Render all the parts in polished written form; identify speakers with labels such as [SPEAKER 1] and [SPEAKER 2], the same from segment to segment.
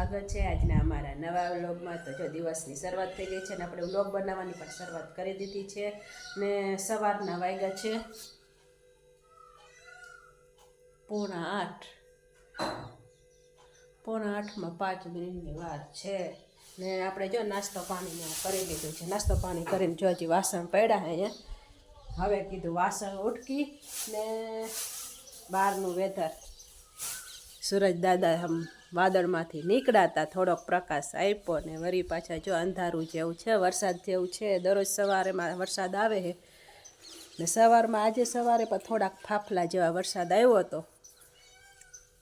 [SPEAKER 1] સ્વાગત છે આજના અમારા નવા વ્લોગમાં। તો જો દિવસની શરૂઆત થઈ ગઈ છે ને આપણે વ્લોગ બનાવવાની પણ શરૂઆત કરી દીધી છે ને સવારના વાગ્યા છે 7:45 5 મિનિટની વાર છે ને આપણે જો નાસ્તો પાણીને કરી લીધું છે। નાસ્તો પાણી કરીને જો હજી વાસણ પડ્યા અહીંયા। હવે કીધું વાસણ ઉટકી ને બહારનું વેધર सूरज दादा हम वादळमांथी નીકળ્યા થોડોક પ્રકાશ આપ્યો ને વરી પાછા જો અંધારું જેવું છે વરસાદ જેવું છે। દરરોજ સવારેમાં વરસાદ આવે છે ને સવારમાં આજે સવારે પણ થોડાક ફાફલા જેવા વરસાદ આવ્યો હતો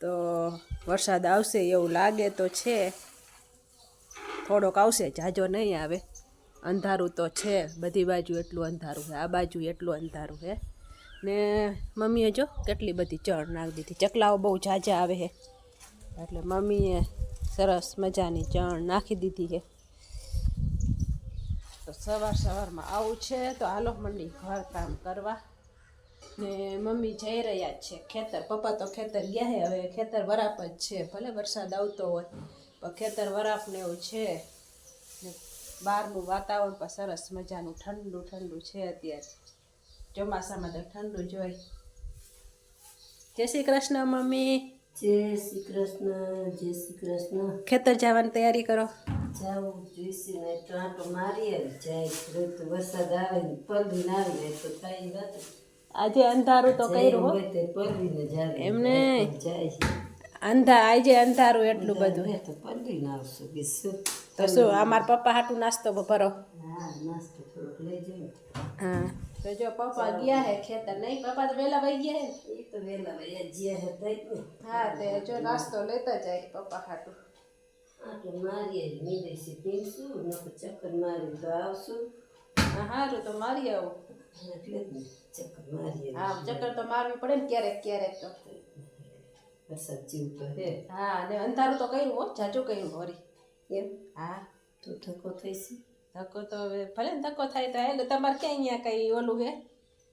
[SPEAKER 1] તો વરસાદ આવશે એવું લાગે તો છે। થોડોક આવશે જાજો નહીં આવે। અંધારું તો છે બધી બાજુ એટલું અંધારું છે આ બાજુ એટલું અંધારું છે ને મમ્મીએ જો કેટલી બધી ચણ નાખી દીધી। ચકલાઓ બહુ ઝાઝા આવે છે એટલે મમ્મીએ સરસ મજાની ચણ નાખી દીધી છે। તો સવારમાં આવું છે તો હાલો મંડી ઘર કામ કરવા ને મમ્મી જઈ રહ્યા છે ખેતર। પપ્પા તો ખેતર ગયા છે હવે ખેતર વરાપ જ છે ભલે વરસાદ આવતો હોય પણ ખેતર વરાપને એવું છે ને બહારનું વાતાવરણ પણ સરસ મજાનું ઠંડુ ઠંડુ છે અત્યારે ચોમાસામાં તો ઠંડુ જ હોય। જય શ્રી કૃષ્ણ મમ્મી।
[SPEAKER 2] જય શ્રી કૃષ્ણ જય શ્રી કૃષ્ણ।
[SPEAKER 1] ખેતર જવાની તૈયારી કરો?
[SPEAKER 2] જાવું જોઈશે ને ટાંટો મારી આવી જાય તો વરસાદ આવે ને પલવીને આવી જાય તો થાય વાત।
[SPEAKER 1] આજે અંધારું તો કર્યું હો
[SPEAKER 2] પલવીને જાય
[SPEAKER 1] એમને
[SPEAKER 2] જાય
[SPEAKER 1] આજે અંધારું એટલું બધું
[SPEAKER 2] તો પલવીને આવશું બીજું
[SPEAKER 1] તો શું અમારા પપ્પા હાટું નાસ્તો ભરો?
[SPEAKER 2] હા નાસ્તો થોડોક લઈ જાય।
[SPEAKER 1] હા તો જો પપ્પા ગયા હે ખેતર નહીં પપ્પા તો વહેલા વહી ગયા હે
[SPEAKER 2] એ તો વહેલા વહી ગયા હે થઈ ને।
[SPEAKER 1] હા તે જો નાસ્તો લેતા જાય પપ્પા હાટું।
[SPEAKER 2] આટલું મારીએ મીંડેસી પીશું ને ચક્કર મારી તો આવશું।
[SPEAKER 1] હા સારું તો મારી આવું
[SPEAKER 2] એટલે જ ને ચક્કર મારીએ।
[SPEAKER 1] હા ચક્કર તો મારવી પડે ને ક્યારેક ક્યારેક તો
[SPEAKER 2] વરસાદ જેવું તો હે।
[SPEAKER 1] હા અને અંધારું તો કર્યું હો જાજુ કર્યું વળી
[SPEAKER 2] એમ
[SPEAKER 1] હા
[SPEAKER 2] તો થકો થઈશ
[SPEAKER 1] ધક્કો તો હવે ભલે ને ધક્કો થાય તો હાલો તમારે ક્યાં અહીંયા કંઈ ઓલું હે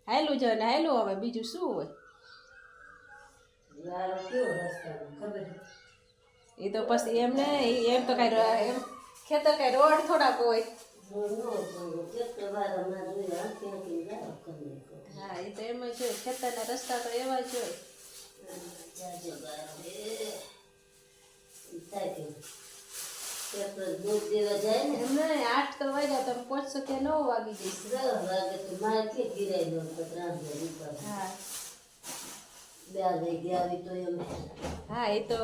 [SPEAKER 1] હાલું જ ને હાલું હવે બીજું શું હોય।
[SPEAKER 2] વારો કેવો રસ્તાનો ખબર
[SPEAKER 1] એ તો પછી એમને એમ તો કાંઈ એમ ખેતર કાંઈ રોડ થોડાક હોય। હા એ તો એમ જ હોય ખેતરના રસ્તા તો એવા જ હોય।
[SPEAKER 2] દૂધ દેવા જાય ને
[SPEAKER 1] એમને 8 તો વાગ્યા તમે પહોંચશો ત્યાં 9 વાગી જઈશ।
[SPEAKER 2] 10 વાગે તો મારે કે ગિરાઈ દો તો 3
[SPEAKER 1] હા
[SPEAKER 2] 2 વાગે આવી તો એમ
[SPEAKER 1] હા એ તો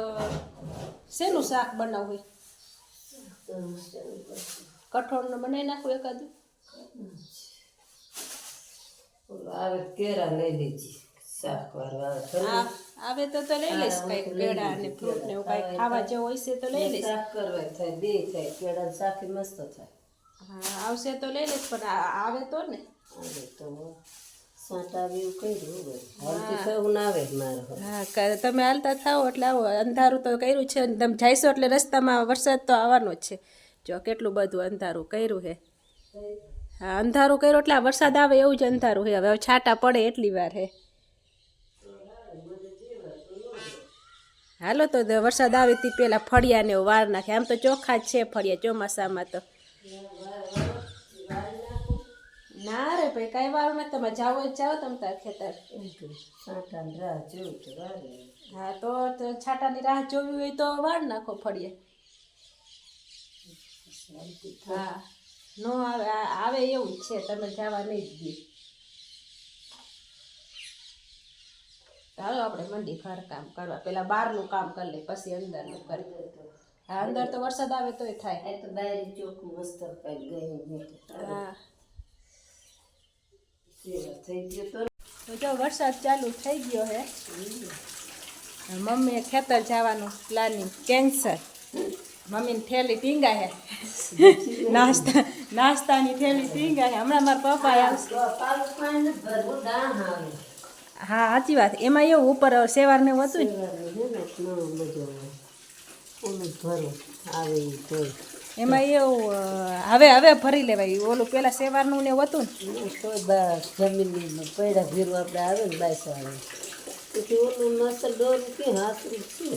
[SPEAKER 1] શેનું શાક બનાવવું કઠોળનું બનાવી નાખું એકાદું
[SPEAKER 2] આવે કેળા લઈ લેજી શાક વાળો
[SPEAKER 1] આવે તો લઈ લઈશ કઈ કેળા અને ફ્રૂટ ને એવું કઈ ખાવા જેવું હોય છે તો લઈ લઈશ।
[SPEAKER 2] શાક કરવા થાય બે થાય કેળા શાક મસ્ત થાય।
[SPEAKER 1] હા આવશે તો લઈ લઈશ પણ આવે તો ને
[SPEAKER 2] આવે તો સાંટા એવું કર્યું હોય હાલતી થવું ના આવે મારે।
[SPEAKER 1] હા તમે હાલતા થાઓ એટલે આવો અંધારું તો કર્યું છે ને તમે જાઈશો એટલે રસ્તામાં વરસાદ તો આવવાનો જ છે। જો કેટલું બધું અંધારું કર્યું છે। હા અંધારું કર્યું એટલે વરસાદ આવે એવું જ અંધારું છે। હવે છાંટા પડે એટલી વાર છે। હાલો તો વરસાદ આવે તે પેલા ફળિયા ને વાર નાખે આમ તો ચોખ્ખા જ છે ફળિયા ચોમાસામાં તો ના રે ભાઈ કઈ વાર નથી તમે જાઓ જ જાઓ તમે તાર ખેતર
[SPEAKER 2] છાંટાની રાહ જોઉં તો વારે
[SPEAKER 1] હા તો છાંટાની રાહ જોવી હોય તો વાર નાખો ફળિયા। હા નો આવે આવે એવું જ છે તમે જવા નહીં જ દે। ચાલો આપણે મંડી ઘર કામ કરવા પેલા બહારનું કામ કરી લે પછી અંદરનું કરી। હા અંદર તો વરસાદ આવે તોય થાય
[SPEAKER 2] તો બહાર ચોખ્ખું મસ્ત કઈ ગયું
[SPEAKER 1] હા
[SPEAKER 2] થઈ ગયો
[SPEAKER 1] તો જો વરસાદ ચાલુ થઈ ગયો હે મમ્મીએ ખેતર જવાનું પ્લાનિંગ કેન્સર। મમ્મીની થેલી ટીંગા હે નાસ્તાની થેલી ટીંગા હે હમણાં મારા પપ્પા આવશે। હા સાચી વાત એમાં એવું ઉપર સેવાર ને હતું એમાં એવું હવે ભરી લેવાય ઓલું પેલા સેવારનું ને હતું
[SPEAKER 2] ને જમીન પૈડા ભીરું આપણે આવે ને બાઈસ આવે પછી ઓલું મસ્ત ડોર કે હાથરું છે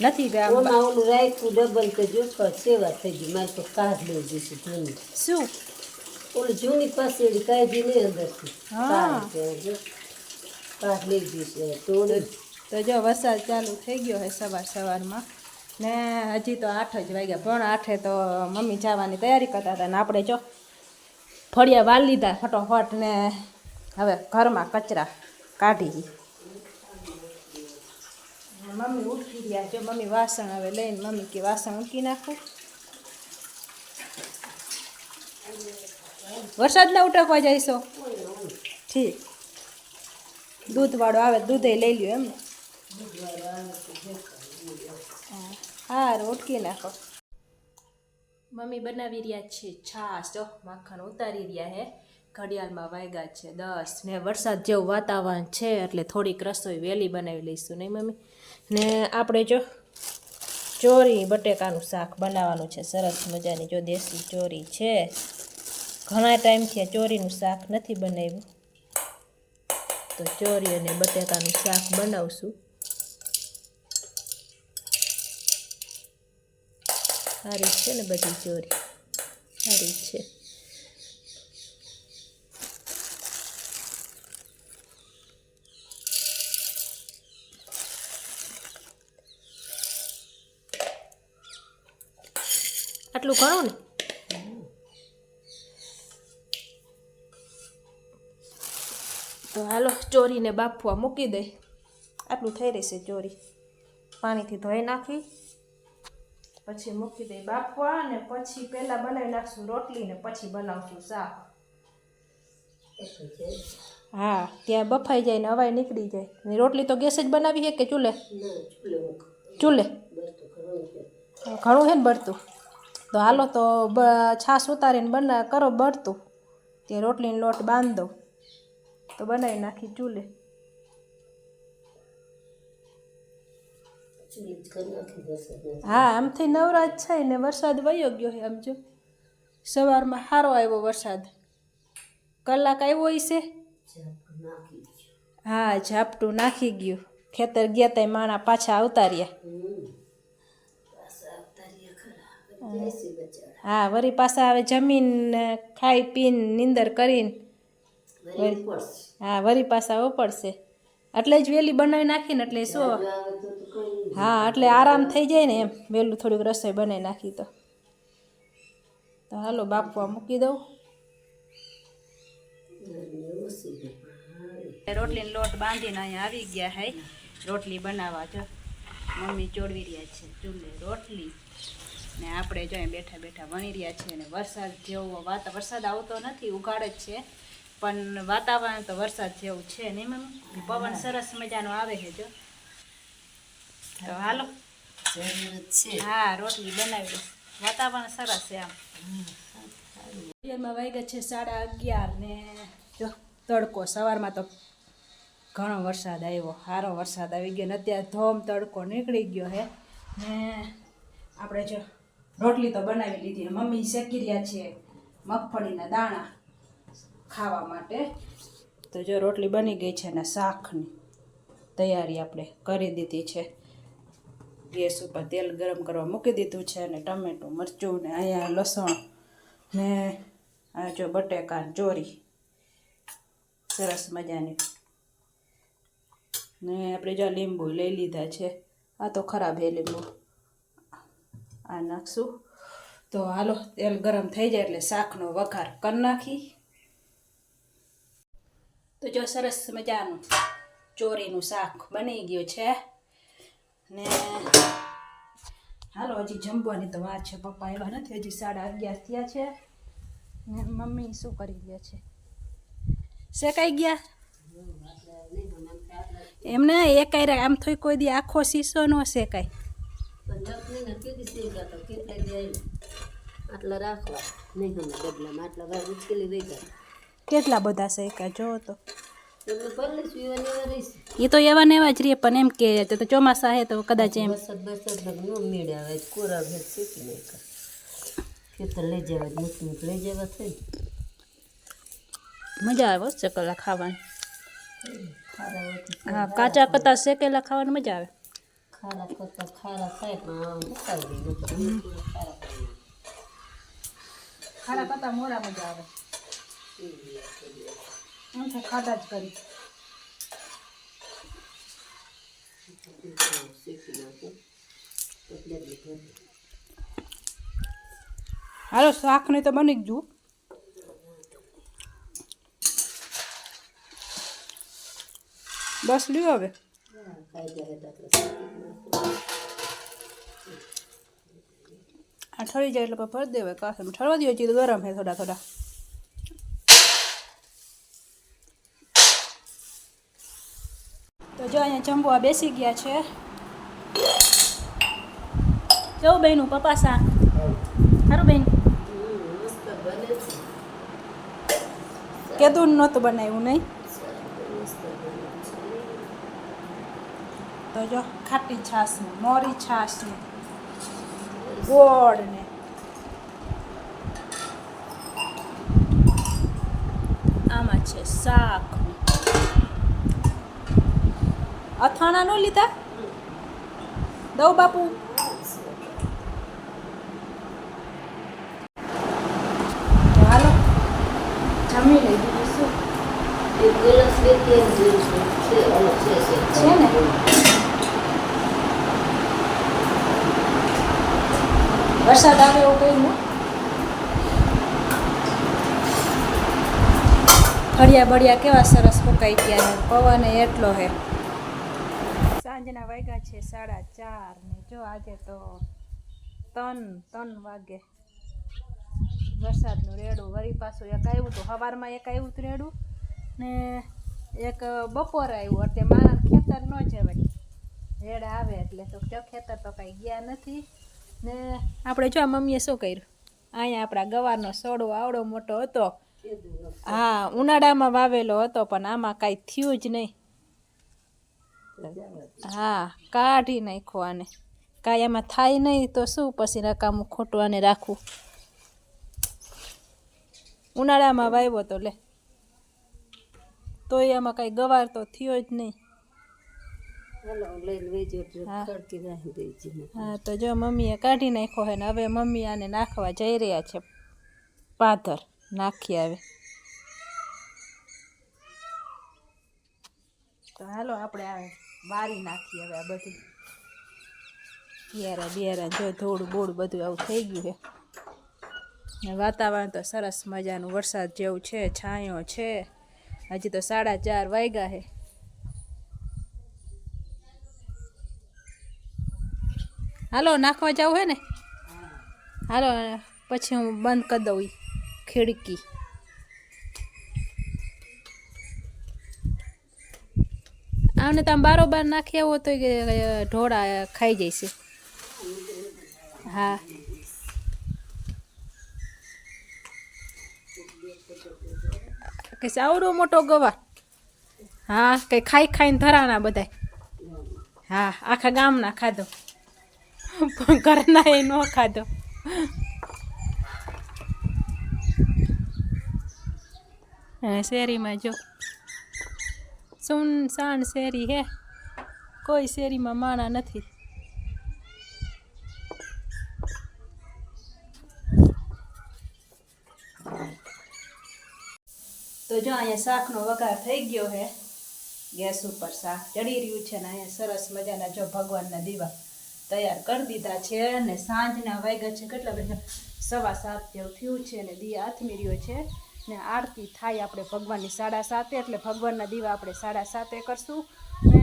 [SPEAKER 1] નથી બે આમ
[SPEAKER 2] ઓમાં ઓલું રાખ્યું ડબલ તો જો સેવા થઈ ગઈ મારે તો કાઢ લઈ જઈશું જૂની
[SPEAKER 1] શું
[SPEAKER 2] ઓલું જૂની પાસેડી કાઢી નહીં અંદરથી
[SPEAKER 1] હા.
[SPEAKER 2] કાઢ લઈ જઈશું તો
[SPEAKER 1] તો જો વરસાદ ચાલુ થઈ ગયો છે સવારમાં ને હજી તો 8 જ વાગ્યા 7:30 તો મમ્મી જવાની તૈયારી કરતા હતા ને આપણે જો ફળિયા વાળ લીધા ફટોફટ ને હવે ઘરમાં કચરા કાઢી મમ્મી ઉઠી રહ્યા જો મમ્મી વાસણ હવે લઈને મમ્મી કે વાસણ મૂકી નાખું વરસાદ ના ઉટકવા જઈશો ઠીક દૂધવાળો આવે દૂધે લઈ લ્યો એમ હા ઉટકી નાખો મમ્મી બનાવી રહ્યા છે છાશ જો માખણ ઉતારી રહ્યા હે ઘડિયાળમાં વાગ્યા છે 10 ને વરસાદ જેવું વાતાવરણ છે એટલે થોડીક રસોઈ વહેલી બનાવી લઈશું નહીં મમ્મી ને આપણે જો ચોરી બટેકાનું શાક બનાવવાનું છે સરસ મજાની જો દેશી ચોરી છે ઘણા ટાઈમથી ચોરીનું શાક નથી બનાવ્યું તો ચોરી અને બટેકાનું શાક બનાવશું સારી છે ને બધી ચોરી સારી છે આટલું ઘણું ને તો હાલો ચોરીને બાફવા મૂકી દઈ આટલું થઈ રહેશે ચોરી પાણીથી ધોઈ નાખી પછી મૂકી દઈ બાફવા અને પછી પહેલાં બનાવી નાખશું રોટલી ને પછી બનાવશું શાક હા ત્યાં બફાઈ જાય ને હવાઈ નીકળી જાય ને રોટલી તો ગેસ જ બનાવી છે કે ચૂલે ચૂલે ઘણું છે ને બળતું તો હાલો તો છાશ ઉતારીને કરો બળતું તે રોટલીનો લોટ બાંધ દો તો બનાવી નાખી ચૂલે હા આમથી નવરાજ છે ને વરસાદ વયો ગયો છે આમ જો સવારમાં સારો આવ્યો વરસાદ કલાક આવ્યો હશે હા ઝાપટું નાખી ગયું ખેતર ગયા તા માણા પાછા આવતા રહ્યા હા વરી પાછા હવે જમીન ખાઈ પીને નીંદર કરીને હા વરી પાછા પડશે એટલે જ વહેલી બનાવી નાખીને એટલે શું હા એટલે આરામ થઈ જાય ને એમ વહેલું થોડીક રસોઈ બનાવી નાખી તો હાલો બાફવા મૂકી દઉં રોટલીનો લોટ બાંધીને અહીંયા આવી ગયા હે રોટલી બનાવવા જો મમ્મી ચોડવી રહ્યા છે ચૂલે રોટલી ને આપણે જો બેઠા બેઠા વણી રહ્યા છીએ ને વરસાદ જેવો વરસાદ આવતો નથી ઉઘાડ જ છે પણ વાતાવરણ તો વરસાદ જેવું છે નહીં મમ્મી પવન સરસ મજાનો આવે છે જો તો હાલો હા રોટલી બનાવી વાતાવરણ સરસ છે આમ એમાં વાગ્યા છે 11:30 ને જો તડકો સવારમાં તો ઘણો વરસાદ આવ્યો સારો વરસાદ આવી ગયો ને અત્યારે ધોમ તડકો નીકળી ગયો હે ને આપણે જો રોટલી તો બનાવી લીધી ને મમ્મી શેકી રહ્યા છે મગફળીના દાણા ખાવા માટે તો જો રોટલી બની ગઈ છે ને શાકની તૈયારી આપણે કરી દીધી છે ગેસ ઉપર તેલ ગરમ કરવા મૂકી દીધું છે ને ટમેટું મરચું ને અહીંયા લસણ ને આ જો બટેકા ચોરી સરસ મજાની ને આપણે જો લીંબુ લઈ લીધા છે આ તો ખરાબ હે લીંબુ આ નાખશું તો હાલો તેલ ગરમ થઈ જાય એટલે શાકનો વઘાર કરી નાખી તો જો સરસ મજાનું ચોરીનું શાક બની ગયું છે ને હાલો હજી જમવાની તો વાર છે પપ્પા આવ્યા નથી હજી 11:30 થયા છે ને મમ્મી શું કરી રહ્યા છે શેકાઈ ગયા એમને એક આમ થઈ કોઈ દી આખો શીશો ન શેકાય
[SPEAKER 2] આટલા રાખવા નહીં ગમે ડબલામાં આટલા વાર ઉચકેલી દઈ ગયા
[SPEAKER 1] કેટલા બધા શેકા જો તો
[SPEAKER 2] એમને પરલે સુવાની વાર રહીશ
[SPEAKER 1] એ તો એવા ને એવા જ રહે પણ એમ કે તો ચોમાસા હે તો કદાચ એમ
[SPEAKER 2] વરસાદ નો મેળે આવે કોરા ભેટ શીખી નહીં કર ખેતર લઈ જવા મુખ લઈ જવા થઈ
[SPEAKER 1] મજા આવે ચકલા ખાવાની હા કાચા કતા શેકેલા ખાવાની મજા આવે
[SPEAKER 2] ખારા કરતા ખારા થાય પણ આમ ઉતારી દે થોડું ખારા કરી
[SPEAKER 1] ખારા કરતા મોરા મજા આવે એમ છે ખાટા જ કરી
[SPEAKER 2] શીખી નાખું એટલે જ ભરી
[SPEAKER 1] હાલો શાક ને તો બની જ જુ બસ લ્યો હવે
[SPEAKER 2] ખાઈ જાય એટલે
[SPEAKER 1] આ ઠરી જાય એટલે ભરી દેવાય કાંસે ઠરવા દો ચીજ ગરમ છે થોડા થોડા તો જો અહીંયા જમવા બેસી ગયા છે જો બેનું પપ્પા શાક સારું બેન
[SPEAKER 2] મસ્ત બને છે
[SPEAKER 1] કેદું નહોતું બનાવ્યું નહીં
[SPEAKER 2] મસ્ત બને છે
[SPEAKER 1] તો જો ખાટી છાશ ને મોરી છાશ ને ગોળ ને આમાં છે શાક અથાણા નો લીધા દઉં બાપુ હાલો જમી લઈ દીધું શું
[SPEAKER 2] એક ગ્લાસ લેતી આવી છે અલગ છે
[SPEAKER 1] છે ને વરસાદ આવે એવું કહ્યું ઘડિયા બળિયા કેવા સરસ ફૂંકાઈ ગયા છે પવન એટલો હે સાંજના વાગ્યા છે 4:30 ને જો આજે તો 3 વાગે વરસાદનું રેડું વળી પાછું એક આવ્યું હતું સવારમાં એક આવ્યું હતું રેડું ને એક બપોરે આવ્યું એટલે મારા ખેતર ન જવાય રેડ આવે એટલે તો જો ખેતર તો કાંઈ ગયા નથી ને આપણે જો મમ્મીએ શું કર્યું અહીંયા આપણા ગવારનો સોડો આવડો મોટો હતો હા ઉનાળામાં વાવેલો હતો પણ આમાં કાંઈ થયું જ નહીં હા કાઢી નાખ્યો આને કાંઈ એમાં થાય નહીં તો શું પછી રકામું ખોટું આને રાખવું ઉનાળામાં વાવ્યો તો લે તોય એમાં કાંઈ ગવાર તો થયો જ નહીં હા તો જો મમ્મીએ કાઢી નાખ્યો હે ને હવે મમ્મી આને નાખવા જઈ રહ્યા છે પાથર નાખી આવે તો હાલો આપણે આ વારી નાખીએ હવે આ બધું બિયારા જો થોડું બોડું બધું આવું થઈ ગયું છે ને વાતાવરણ તો સરસ મજાનું વરસાદ જેવું છે છાંયો છે હજી તો 4:30 વાગ્યા છે હાલો નાખવા જાવ હે ને હાલો પછી હું બંધ કરી દઉં ખિડકી આમને તમે બારોબાર નાખી આવો તો ઢોળા ખાઈ જઈશે હા કે આવડો મોટો ગવા હા કઈ ખાઈને ધરાના બધા હા આખા ગામના ખાધો પણ ઘરના એ ન ખાધો શેરીમાં જો સુનસાન શેરી હે કોઈ શેરીમાં માણા નથી તો જો અહીંયા શાકનો વઘાર થઈ ગયો હે ગેસ ઉપર શાક ચડી રહ્યું છે ને અહીંયા સરસ મજાના જો ભગવાનના દીવા તૈયાર કરી દીધા છે અને સાંજના વાગ્યા છે કેટલા બધા 7:15 જેવું થયું છે ને દીવા આથમી રહ્યો છે ને આરતી થાય આપણે ભગવાનની 7:30 એટલે ભગવાનના દીવા આપણે 7:30 કરશું ને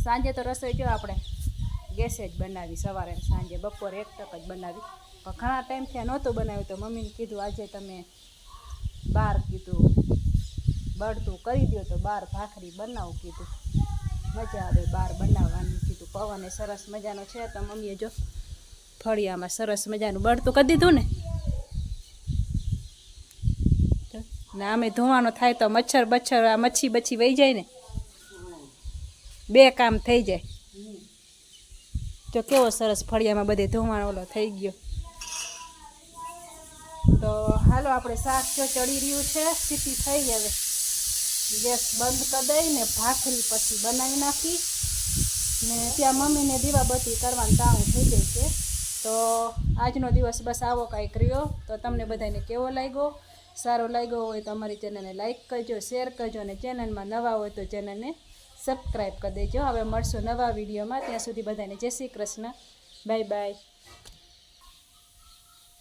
[SPEAKER 1] સાંજે તો રસોઈ જો આપણે ગેસે જ બનાવી સવારે સાંજે બપોરે એક ટક જ બનાવી પણ ઘણા ટાઈમથી નહોતું બનાવ્યું તો મમ્મીને કીધું આજે તમે બહાર કીધું બળતું કરી દો તો બહાર ભાખરી બનાવું કીધું મજા આવે બહાર બનાવવાનું કીધું પવન સરસ મજાનો છે તો મમ્મીએ જો ફળિયામાં સરસ મજાનું બળતું કરી દીધું ને આમે ધોવાનો થાય તો મચ્છર બચ્છર આ મચ્છી બચ્છી વહી જાય ને બે કામ થઈ જાય તો કેવો સરસ ફળિયામાં બધે ધોવાનો ઓલો થઈ ગયો તો હાલો આપણે શાક જો ચડી રહ્યું છે સીટી થઈ હવે ગેસ બંધ કરી દઈને ભાખરી પછી બનાવી નાખી
[SPEAKER 3] ને ત્યાં મમ્મીને દીવાબત્તી કરવાનું ટાણું થઈ ગઈ છે. તો આજનો દિવસ બસ આવો કાંઈક રહ્યો. તો તમને બધાને કેવો લાગ્યો? સારો લાગ્યો હોય તો અમારી ચેનલને લાઈક કરજો, શેર કરજો અને ચેનલમાં નવા હોય તો ચેનલને સબસ્ક્રાઈબ કરી દેજો. હવે મળશું નવા વિડીયોમાં. ત્યાં સુધી બધાને જય શ્રી કૃષ્ણ. Bye bye.